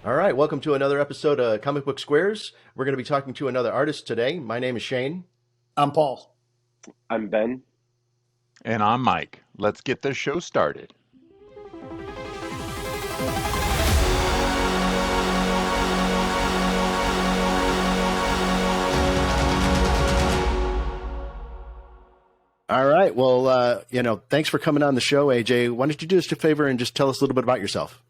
All right, welcome to another episode of Comic Book Squares. We're going to be talking to another artist today. My name is Shane. I'm Paul. I'm Ben. And I'm Mike. Let's get this show started. All right, well, thanks for coming on the show, AJ. Why don't you do us a favor and just tell us a little bit about yourself?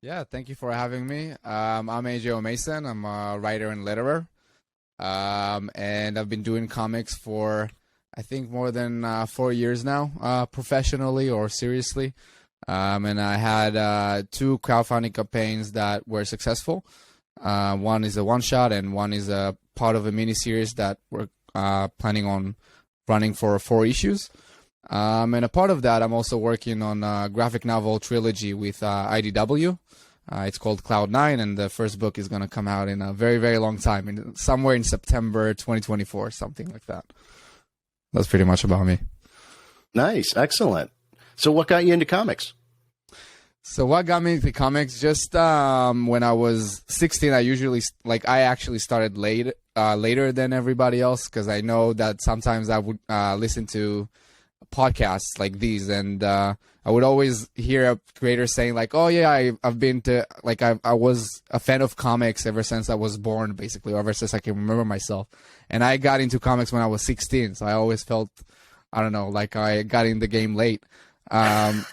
Yeah, thank you for having me. I'm AJ O'Mason. I'm a writer and letterer. And I've been doing comics for, I think, more than 4 years now, professionally or seriously. And I had two crowdfunding campaigns that were successful. One is a one-shot and one is a part of a mini-series that we're planning on running for 4 issues. And a part of that, I'm also working on a graphic novel trilogy with IDW. It's called Kloud, and the first book is going to come out in a very, very long time, somewhere in September 2024, something like that. That's pretty much about me. Nice. Excellent. So what got you into comics? So what got me into comics? Just when I was 16, I actually started later than everybody else, because I know that sometimes I would listen to podcasts like these, and I would always hear a creator saying like, "Oh yeah, I've been to I was a fan of comics ever since I was born, basically, or ever since I can remember myself." And I got into comics when I was 16, so I always felt, I don't know, like I got in the game late. But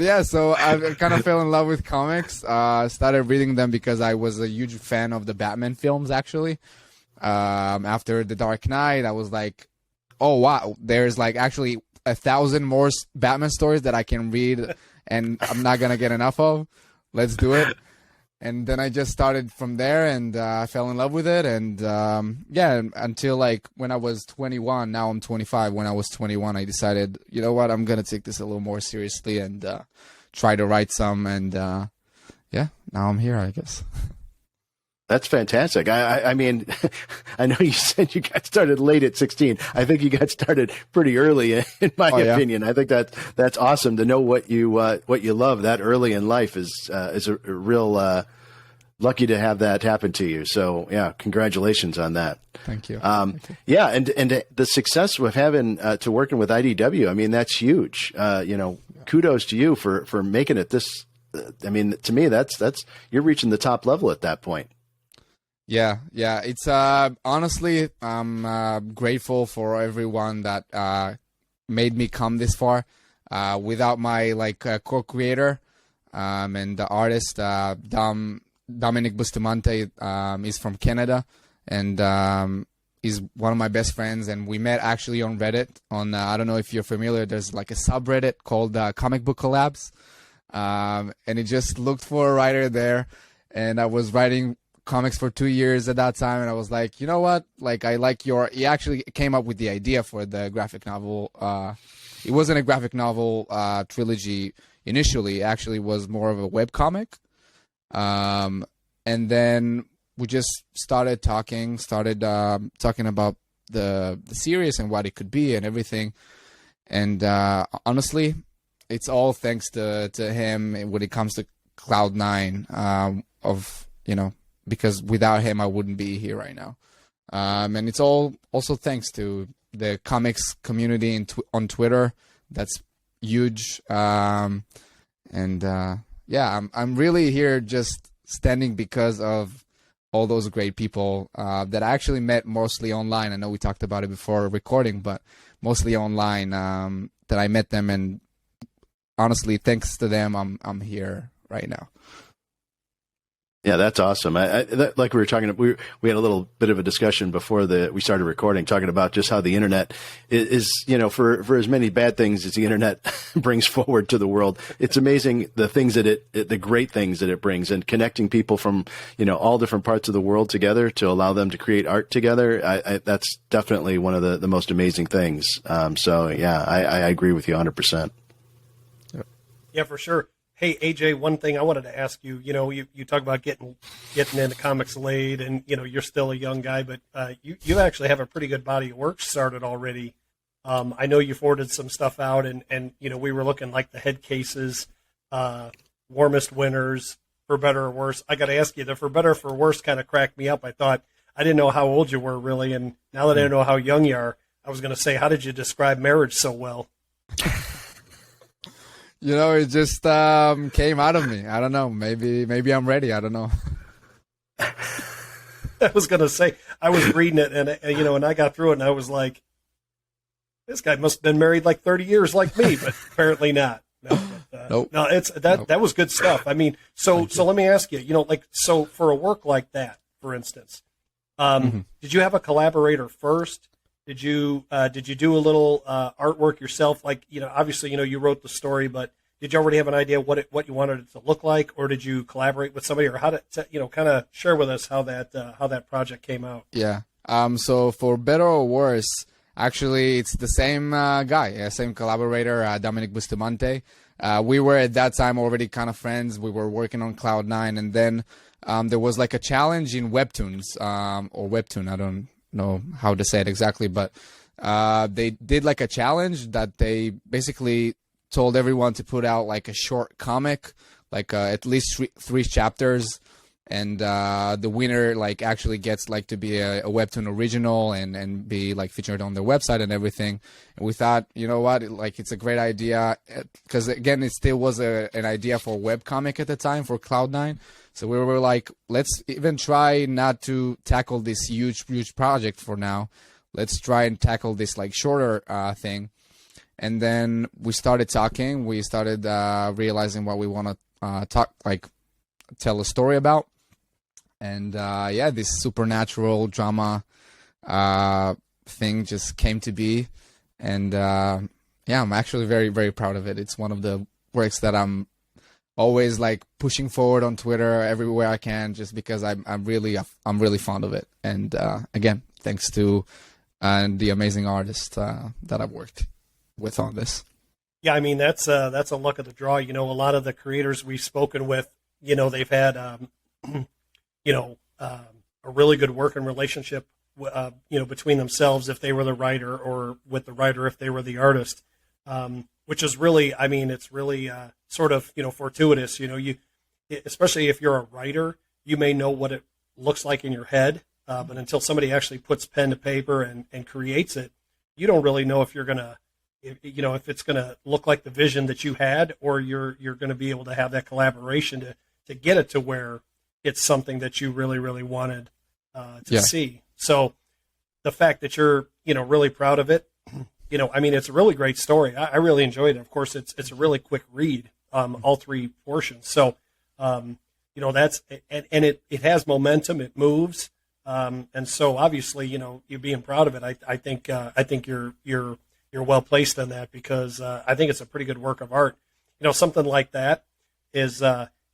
yeah, so I kind of fell in love with comics. Started reading them because I was a huge fan of the Batman films, actually. After The Dark Knight, I was like, oh wow, there's like actually 1,000 more Batman stories that I can read and I'm not gonna get enough of. Let's do it. And then I just started from there, and I fell in love with it. And yeah, until like when I was 21, now I'm 25. When I was 21, I decided, you know what, I'm gonna take this a little more seriously and try to write some. And yeah, now I'm here, I guess. That's fantastic. I mean, I know you said you got started late at 16. I think you got started pretty early, in my opinion. I think that's awesome to know what you love that early in life is a real lucky to have that happen to you. So yeah, congratulations on that. Thank you. Thank you. Yeah, and the success of having to working with IDW. I mean, that's huge. Kudos to you for making it this. I mean, to me, that's you're reaching the top level at that point. Yeah. It's honestly, I'm grateful for everyone that made me come this far. Without my co-creator and the artist, Dominic Bustamante, is from Canada, and he's one of my best friends. And we met actually on Reddit. On I don't know if you're familiar. There's like a subreddit called Comic Book Collabs, and it just looked for a writer there, and I was writing comics for 2 years at that time, and I was like, you know what, like I like he actually came up with the idea for the graphic novel. It wasn't a graphic novel trilogy initially. It actually was more of a web comic, and then we just started talking about the series and what it could be and everything. And honestly, it's all thanks to him when it comes to Kloud 9, because without him, I wouldn't be here right now. And it's all also thanks to the comics community on Twitter. That's huge. Yeah, I'm really here just standing because of all those great people that I actually met mostly online. I know we talked about it before recording, but mostly online that I met them. And honestly, thanks to them, I'm here right now. Yeah, that's awesome. Like we were talking, we had a little bit of a discussion before we started recording, talking about just how the internet is for as many bad things as the internet brings forward to the world, it's amazing the things that the great things that it brings, and connecting people from all different parts of the world together to allow them to create art together. That's definitely one of the most amazing things. So yeah, I agree with you 100%. Yeah, for sure. Hey, AJ, one thing I wanted to ask you, you talk about getting into comics late, and, you're still a young guy, but you actually have a pretty good body of work started already. I know you forwarded some stuff out, and we were looking like the Headcases warmest winters, for better or worse. I got to ask you, the for better or for worse kind of cracked me up. I thought, I didn't know how old you were really, and now that I know how young you are, I was going to say, how did you describe marriage so well? It just came out of me. I don't know. Maybe I'm ready. I don't know. I was going to say, I was reading it, and I got through it, and I was like, this guy must have been married like 30 years like me, but apparently not. No, Nope. No, that was good stuff. I mean, so let me ask you, so for a work like that, for instance, did you have a collaborator first? Did you do a little artwork yourself? Like, obviously, you wrote the story, but did you already have an idea what you wanted it to look like, or did you collaborate with somebody, or how to, kind of share with us how that project came out? Yeah. So for better or worse, actually, it's the same guy, same collaborator, Dominic Bustamante. We were at that time already kind of friends. We were working on Cloud9, and then there was like a challenge in Webtoons, or Webtoon. I don't know how to say it exactly, but they did like a challenge that they basically told everyone to put out like a short comic, like at least three chapters. And the winner like actually gets like to be a Webtoon original and be like featured on their website and everything. And we thought, you know what, it's a great idea, because again, it still was an idea for webcomic at the time for Cloud9. So we were like, let's even try not to tackle this huge project for now. Let's try and tackle this like shorter thing. And then we started talking. We started realizing what we want to tell a story about. And this supernatural drama thing just came to be. And I'm actually very, very proud of it. It's one of the works that I'm always like pushing forward on Twitter everywhere I can, just because I'm really fond of it. And again, thanks to the amazing artists that I've worked with on this. Yeah, I mean, that's a luck of the draw. A lot of the creators we've spoken with, they've had a really good working relationship, between themselves if they were the writer, or with the writer if they were the artist, which is really, I mean, it's really sort of, fortuitous. Especially if you're a writer, you may know what it looks like in your head, but until somebody actually puts pen to paper and creates it, you don't really know if you're gonna, if it's gonna look like the vision that you had, or you're gonna be able to have that collaboration to get it to where it's something that you really, really wanted to see. So the fact that you're, really proud of it, I mean, it's a really great story. I really enjoyed it. Of course, it's a really quick read, all three portions. So, that's, and it has momentum, it moves. And so obviously, you being proud of it, I think you're well placed in that, because I think it's a pretty good work of art. Something like that is,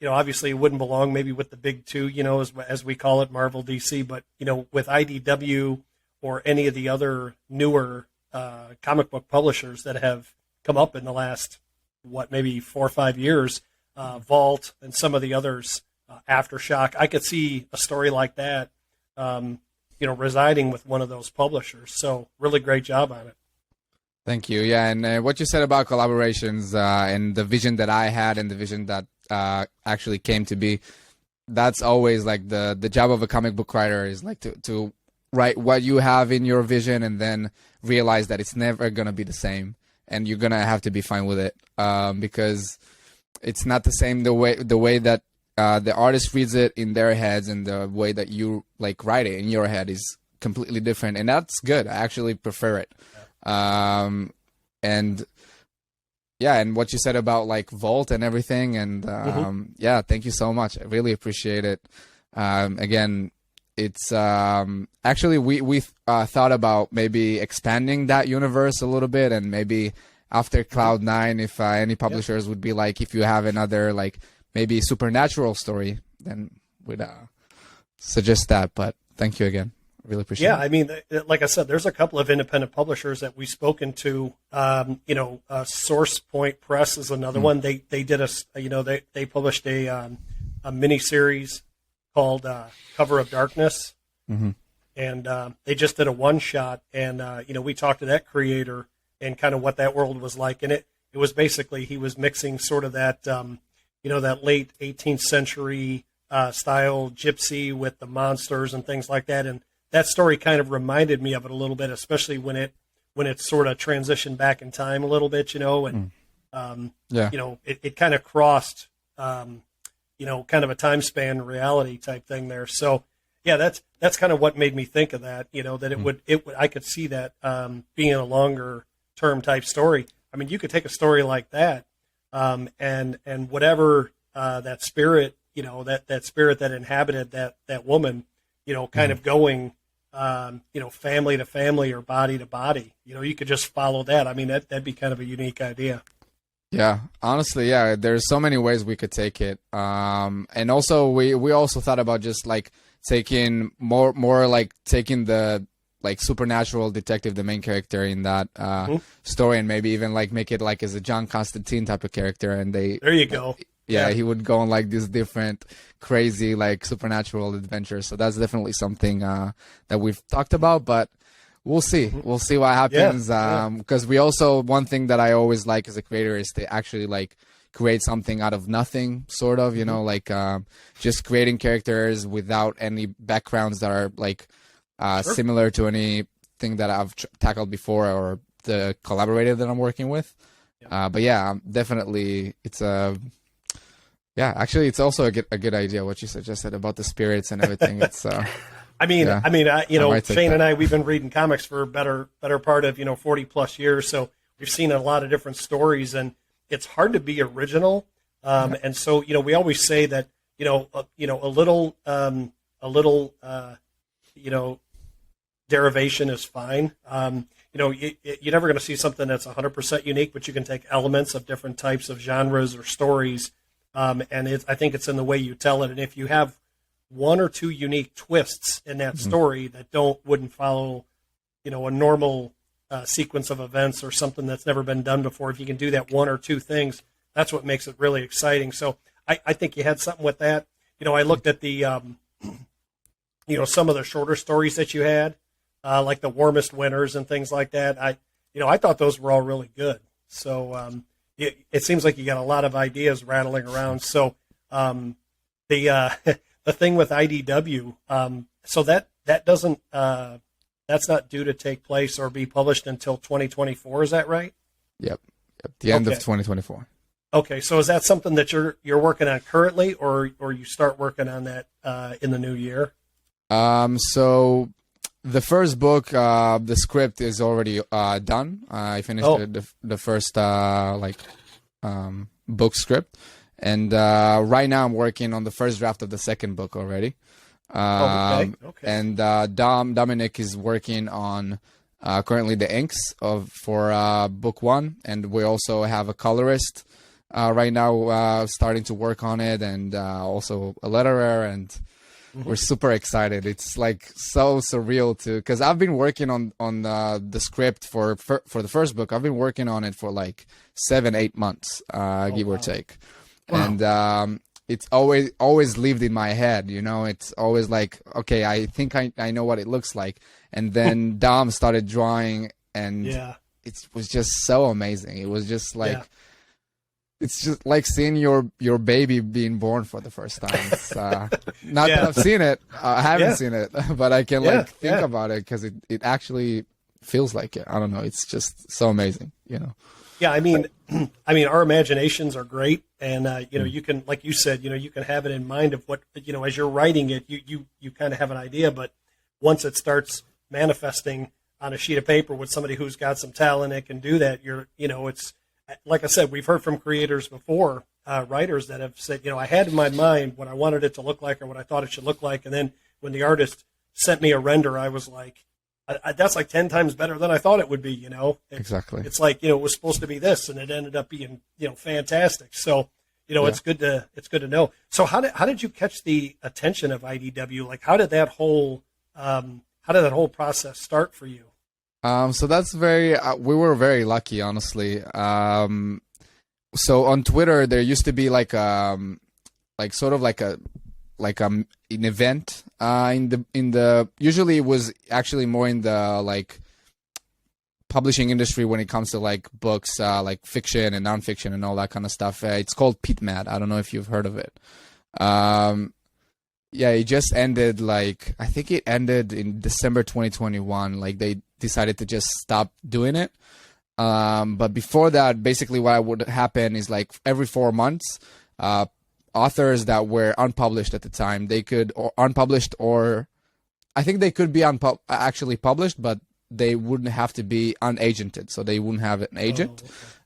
obviously it wouldn't belong maybe with the big two, as we call it, Marvel, DC, but, with IDW or any of the other newer comic book publishers that have come up in the last, maybe 4 or 5 years, Vault and some of the others, Aftershock, I could see a story like that, residing with one of those publishers. So really great job on it. Thank you. Yeah, and what you said about collaborations and the vision that I had and the vision that actually came to be, that's always like the job of a comic book writer, is like to write what you have in your vision and then realize that it's never going to be the same, and you're going to have to be fine with it, because it's not the same the way that the artist reads it in their heads, and the way that you like write it in your head is completely different, and that's good. I actually prefer it. And what you said about like Vault and everything, and thank you so much. I really appreciate it. Again, it's actually we thought about maybe expanding that universe a little bit, and maybe after Cloud9, if any publishers would be like, if you have another like maybe supernatural story, then we'd suggest that. But thank you again. Really appreciate it. I mean, like I said, there's a couple of independent publishers that we've spoken to. Source Point Press is another one. They did they published a mini series called Cover of Darkness, and they just did a one shot. And we talked to that creator and kind of what that world was like, and it was basically, he was mixing sort of that that late 18th century style gypsy with the monsters and things like that. And that story kind of reminded me of it a little bit, especially when it sort of transitioned back in time a little bit, and it kind of crossed, kind of a time span reality type thing there. So yeah, that's kind of what made me think of that, that it would, I could see that being a longer term type story. I mean, you could take a story like that, and whatever that spirit, that spirit that inhabited that woman, kind of going, family to family or body to body. You could just follow that. I mean, that'd be kind of a unique idea. Yeah, honestly, yeah. There's so many ways we could take it, and also we also thought about just like taking more like taking the like supernatural detective, the main character in that story, and maybe even like make it like as a John Constantine type of character. And there you go. Yeah, he would go on like these different crazy like supernatural adventures. So that's definitely something that we've talked about, but we'll see. We'll see what happens. Because we also, one thing that I always like as a creator is to actually like create something out of nothing, sort of, like just creating characters without any backgrounds that are like similar to anything that I've tackled before or the collaborator that I'm working with. But yeah, definitely it's a... Yeah, actually, it's also a good idea what you suggested about the spirits and everything. It's Shane and I, we've been reading comics for a better part of 40 plus years, so we've seen a lot of different stories, and it's hard to be original. And so we always say that a little derivation is fine. You're never going to see something that's 100% unique, but you can take elements of different types of genres or stories. And I think it's in the way you tell it. And if you have one or two unique twists in that story that wouldn't follow, a normal sequence of events or something that's never been done before, if you can do that one or two things, that's what makes it really exciting. So I think you had something with that. I looked at the, some of the shorter stories that you had, like the Warmest Winters and things like that. I thought those were all really good. So, it seems like you got a lot of ideas rattling around. So the thing with IDW, so that doesn't that's not due to take place or be published until 2024. Is that right? Yep. The end of 2024. Okay, so is that something that you're working on currently, or you start working on that in the new year? So the first book, the script is already done. I finished the first book script, and right now I'm working on the first draft of the second book already. Okay. And Dominic is working on currently the inks for book one, and we also have a colorist right now starting to work on it, and also a letterer, and we're super excited. It's like so surreal because I've been working on the script for the first book. I've been working on it for like 7-8 months, give or take. Wow. And it's always lived in my head. It's always like, okay, I think I know what it looks like. And then Dom started drawing, and it was just so amazing. It was just like, it's just like seeing your baby being born for the first time. It's, not that I've seen it. I haven't seen it, but I can think about it because it actually feels like it. I don't know. It's just so amazing, Yeah, I mean, our imaginations are great, and you can, like you said, you can have it in mind of what, as you're writing it, you kind of have an idea, but once it starts manifesting on a sheet of paper with somebody who's got some talent and can do that, it's like I said, we've heard from creators before, writers that have said, I had in my mind what I wanted it to look like or what I thought it should look like, and then when the artist sent me a render, I was like, that's like 10 times better than I thought it would be, Exactly. It's like, it was supposed to be this, and it ended up being, fantastic. So, it's good to know. So how did you catch the attention of IDW? Like, how did that whole process start for you? So that's we were very lucky, honestly. So on Twitter, there used to be like an event in the usually it was actually more in the like publishing industry when it comes to like books, like fiction and nonfiction and all that kind of stuff. It's called PitMat. I don't know if you've heard of it. Yeah, it just ended, like, I think it ended in December 2021. Like, they decided to just stop doing it. But before that, basically what would happen is, like, every 4 months, authors that were unpublished at the time, they could, or unpublished, or I think they could be actually published, but they wouldn't have to be unagented. So they wouldn't have an agent.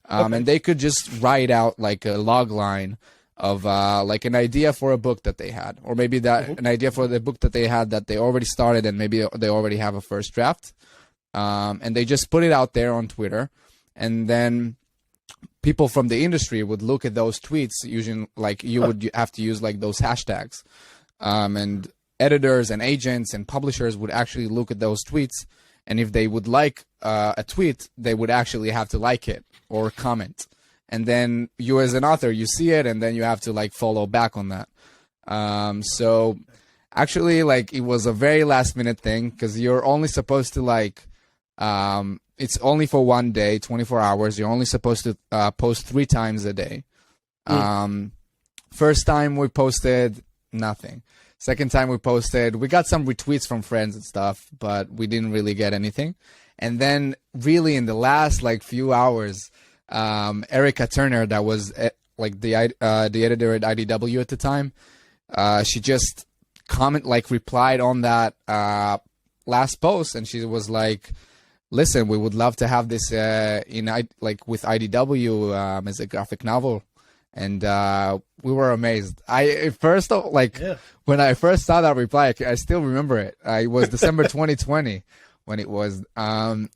And they could just write out, like, a log line of like an idea for a book that they had, or maybe that an idea for the book that they had that they already started, and maybe they already have a first draft, and they just put it out there on Twitter, and then people from the industry would look at those tweets using, like, you would have to use like those hashtags, and editors and agents and publishers would actually look at those tweets, and if they would like a tweet, they would actually have to like it or comment. And then you as an author, you see it, and then you have to like follow back on that. So actually, like, it was a very last minute thing, because you're only supposed to like, it's only for 1 day, 24 hours. You're only supposed to post 3 times a day. First time we posted nothing. Second time we posted, we got some retweets from friends and stuff, but we didn't really get anything. And then really in the last like few hours, Erica Turner, that was like the editor at IDW at the time, she just replied on that last post, and she was like, "Listen, we would love to have this with IDW as a graphic novel." And we were amazed. When I first saw that reply, I still remember it. It was December 2020 when it was, and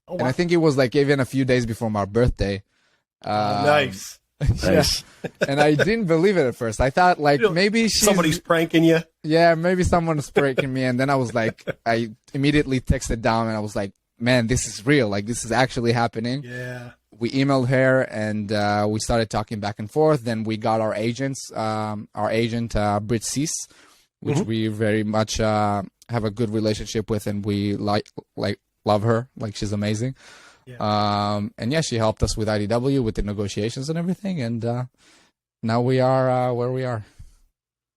I think it was like even a few days before my birthday. Nice. Nice. And I didn't believe it at first. I thought like maybe somebody's pranking you. Yeah, maybe someone's pranking me. And then I was like, I immediately texted down and I was like, man, this is real. Like, this is actually happening. Yeah. We emailed her and we started talking back and forth. Then we got our agents, our agent, Brit Cease, which we very much have a good relationship with, and we love her. Like, she's amazing. Yeah. And yeah, she helped us with IDW, with the negotiations and everything. And now we are where we are.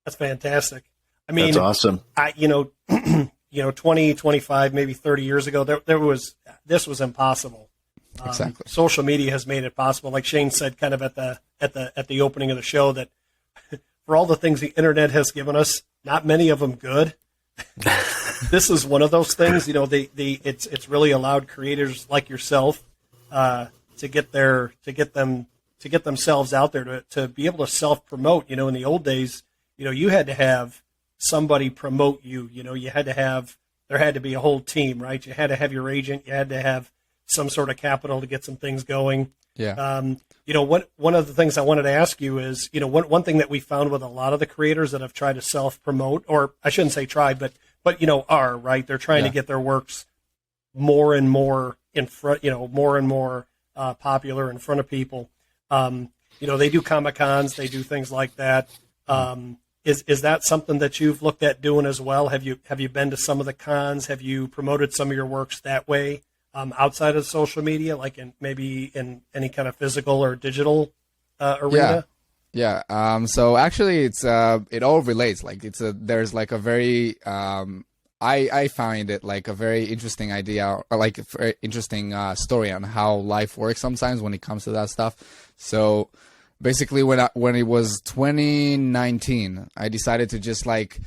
That's fantastic. I mean, that's awesome. 20, 25, maybe 30 years ago, this was impossible. Exactly. Social media has made it possible. Like Shane said, kind of at the opening of the show, that for all the things the internet has given us, not many of them good. This is one of those things. It's really allowed creators like yourself to get themselves out there, to be able to self promote. In the old days, you had to have somebody promote you. There had to be a whole team, right? You had to have your agent. You had to have some sort of capital to get some things going. Yeah. One of the things I wanted to ask you is, one thing that we found with a lot of the creators that have tried to self-promote, or I shouldn't say tried, but are, right? They're trying to get their works more and more in front, more and more popular in front of people. They do Comic-Cons, they do things like that. Is that something that you've looked at doing as well? Have you been to some of the cons? Have you promoted some of your works that way? Outside of social media, like maybe in any kind of physical or digital arena? Yeah. So actually, it's it all relates. Like there's like a very I find it like a very interesting idea, or like a very interesting story on how life works sometimes when it comes to that stuff. So basically, when it was 2019, I decided to just like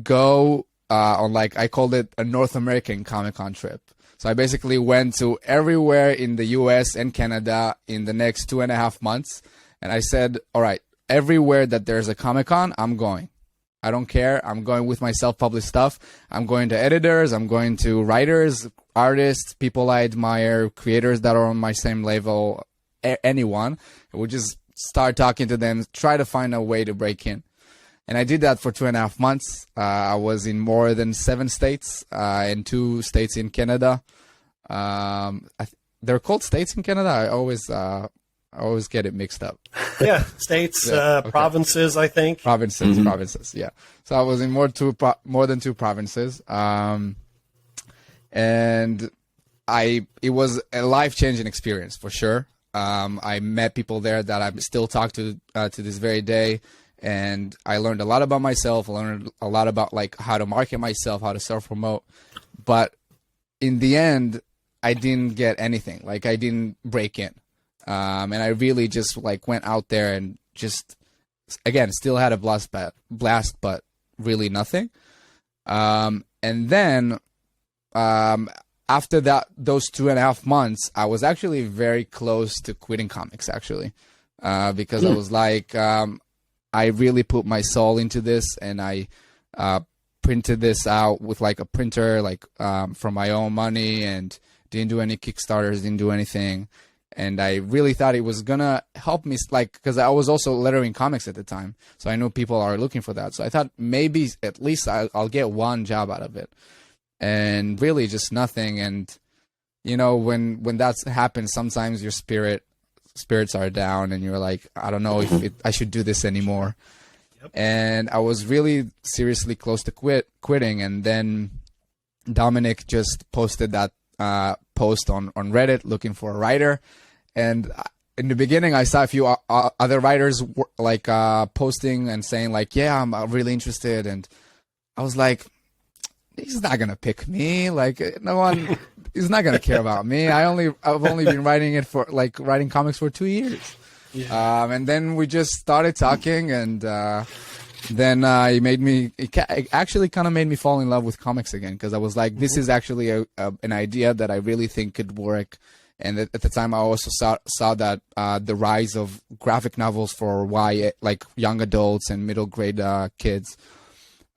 go on, like, I called it a North American Comic-Con trip. So I basically went to everywhere in the US and Canada in the next 2.5 months. And I said, all right, everywhere that there's a Comic-Con, I'm going. I don't care. I'm going with my self-published stuff. I'm going to editors. I'm going to writers, artists, people I admire, creators that are on my same level, anyone. We'll just start talking to them, try to find a way to break in. And I did that for 2.5 months. I was in more than 7 states and 2 states in Canada. They're called states in Canada. I always get it mixed up. Yeah, states, provinces, I think. Provinces. Yeah. So I was in more than 2 provinces. And it was a life-changing experience for sure. I met people there that I still talk to this very day, and I learned a lot about myself. I learned a lot about like how to market myself, how to self-promote. But in the end, I didn't get anything. Like I didn't break in, and I really just like went out there and just again still had a blast, but really nothing. And then after those 2.5 months, I was actually very close to quitting comics, actually, because I was like, I really put my soul into this, and I printed this out with like a printer, like from my own money, and didn't do any Kickstarters, didn't do anything. And I really thought it was gonna help me, like, because I was also lettering comics at the time, so I know people are looking for that. So I thought maybe at least I'll get one job out of it, and really just nothing. And you know, when that happens, sometimes your spirits are down, and you're like, I don't know if I should do this anymore. Yep. And I was really seriously close to quitting, and then Dominic just posted that post on Reddit looking for a writer. And in the beginning, I saw a few other writers like posting and saying like, yeah, I'm really interested. And I was like, he's not going to pick me. Like no one is not going to care about me. I've only been writing comics for 2 years. Yeah. And then we just started talking, and then it actually kind of made me fall in love with comics again, because I was like, this is actually an idea that I really think could work. And at the time, I also saw that the rise of graphic novels for like young adults and middle grade kids.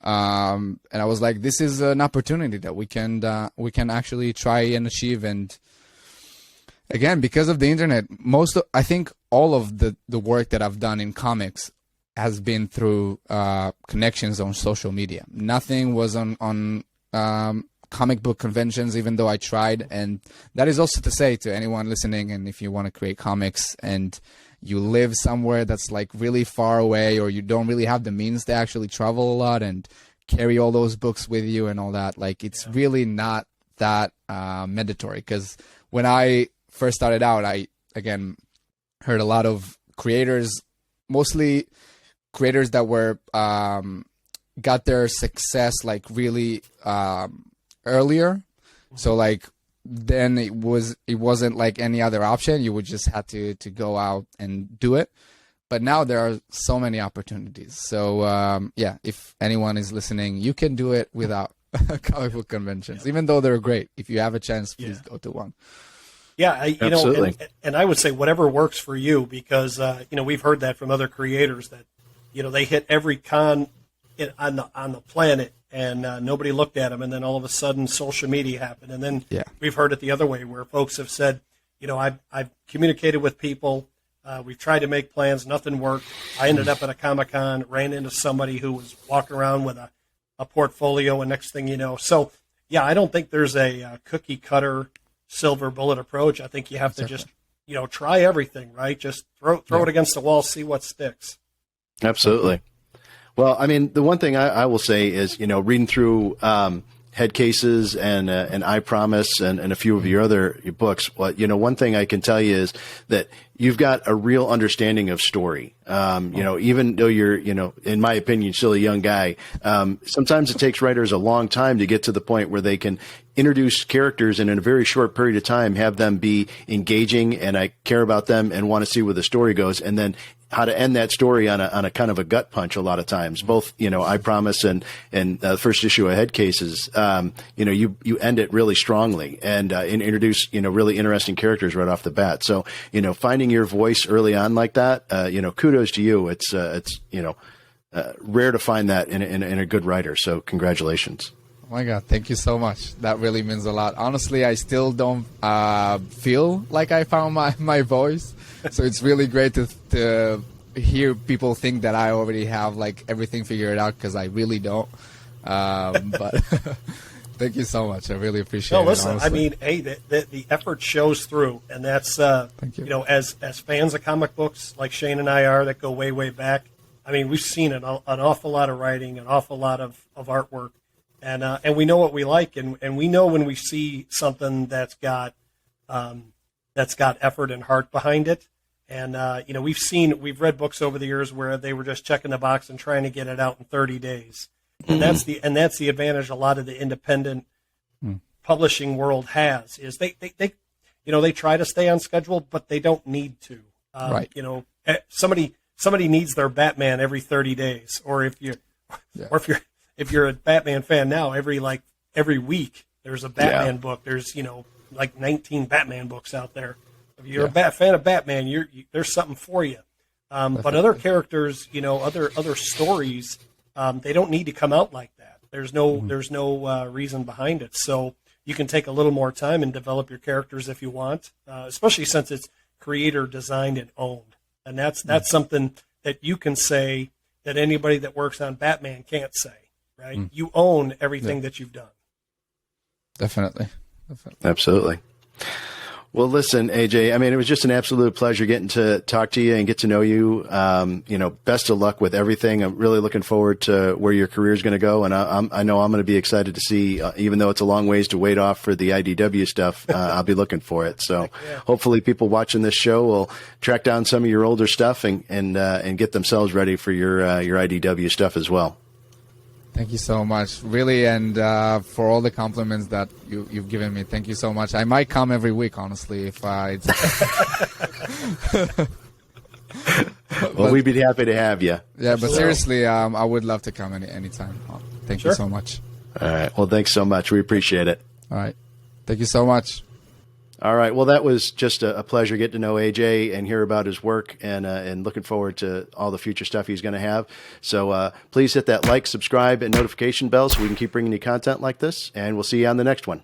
And I was like, this is an opportunity that we can actually try and achieve. And again, because of the internet, I think all of the work that I've done in comics has been through connections on social media. Nothing was on comic book conventions, even though I tried. And that is also to say to anyone listening, and if you want to create comics and you live somewhere that's like really far away, or you don't really have the means to actually travel a lot and carry all those books with you and all that, like it's really not that mandatory. Because when I first started out, I again heard a lot of creators, mostly creators that were got their success like really earlier. So like then it wasn't like any other option. You would just have to go out and do it. But now there are so many opportunities. So yeah, if anyone is listening, you can do it without comic book conventions, even though they're great. If you have a chance, please go to one. Yeah, you know, and I would say whatever works for you, because you know, we've heard that from other creators that, you know, they hit every con on the planet, and nobody looked at them, and then all of a sudden social media happened, and then we've heard it the other way, where folks have said, you know, I've communicated with people, we've tried to make plans, nothing worked. I ended up at a Comic-Con, ran into somebody who was walking around with a portfolio, and next thing you know, so yeah, I don't think there's a cookie cutter silver bullet approach. I think you have to just, you know, try everything, right? Just throw it against the wall, see what sticks. Absolutely. Well, I mean, the one thing I will say is, you know, reading through Headcases and I Promise and a few of your books, you know, one thing I can tell you is that you've got a real understanding of story. You know, even though you're, you know, in my opinion, still a young guy, sometimes it takes writers a long time to get to the point where they can introduce characters and in a very short period of time have them be engaging, and I care about them and want to see where the story goes, and then how to end that story on a kind of a gut punch a lot of times. Both, you know, I Promise and the first issue of Headcases, you know, you end it really strongly and introduce, you know, really interesting characters right off the bat. So, you know, finding your voice early on like that, you know, kudos to you. It's you know, rare to find that in a good writer. So congratulations. Oh my God, thank you so much. That really means a lot. Honestly, I still don't feel like I found my voice. So it's really great to hear people think that I already have like everything figured out, because I really don't. But thank you so much. I really appreciate it. No, listen, honestly. I mean, hey, the effort shows through, and that's Thank you. You know, as fans of comic books like Shane and I are, that go way back. I mean, we've seen an awful lot of writing, an awful lot of artwork, and we know what we like, and we know when we see something that's got effort and heart behind it. And we've read books over the years where they were just checking the box and trying to get it out in 30 days. And that's the advantage a lot of the independent publishing world has, is they try to stay on schedule, but they don't need to. Right. Somebody needs their Batman every 30 days, or if you're a Batman fan now, every week there's a Batman book. There's 19 Batman books out there. If you're a fan of Batman, there's something for you. But other characters, other stories, they don't need to come out like that. There's no reason behind it. So you can take a little more time and develop your characters if you want, especially since it's creator designed and owned. And that's something that you can say that anybody that works on Batman can't say, right? You own everything that you've done. Definitely. Absolutely. Well, listen, AJ, I mean, it was just an absolute pleasure getting to talk to you and get to know you. Best of luck with everything. I'm really looking forward to where your career is going to go. And I know I'm going to be excited to see, even though it's a long ways to wait off for the IDW stuff, I'll be looking for it. So hopefully people watching this show will track down some of your older stuff and get themselves ready for your IDW stuff as well. Thank you so much, really, and for all the compliments that you've given me. Thank you so much. I might come every week, honestly, if it's... Well, we'd be happy to have you. Yeah, but seriously, I would love to come anytime. Thank you so much. All right. Well, thanks so much. We appreciate it. All right. Thank you so much. All right. Well, that was just a pleasure getting to know AJ and hear about his work, and looking forward to all the future stuff he's going to have. So please hit that like, subscribe, and notification bell so we can keep bringing you content like this, and we'll see you on the next one.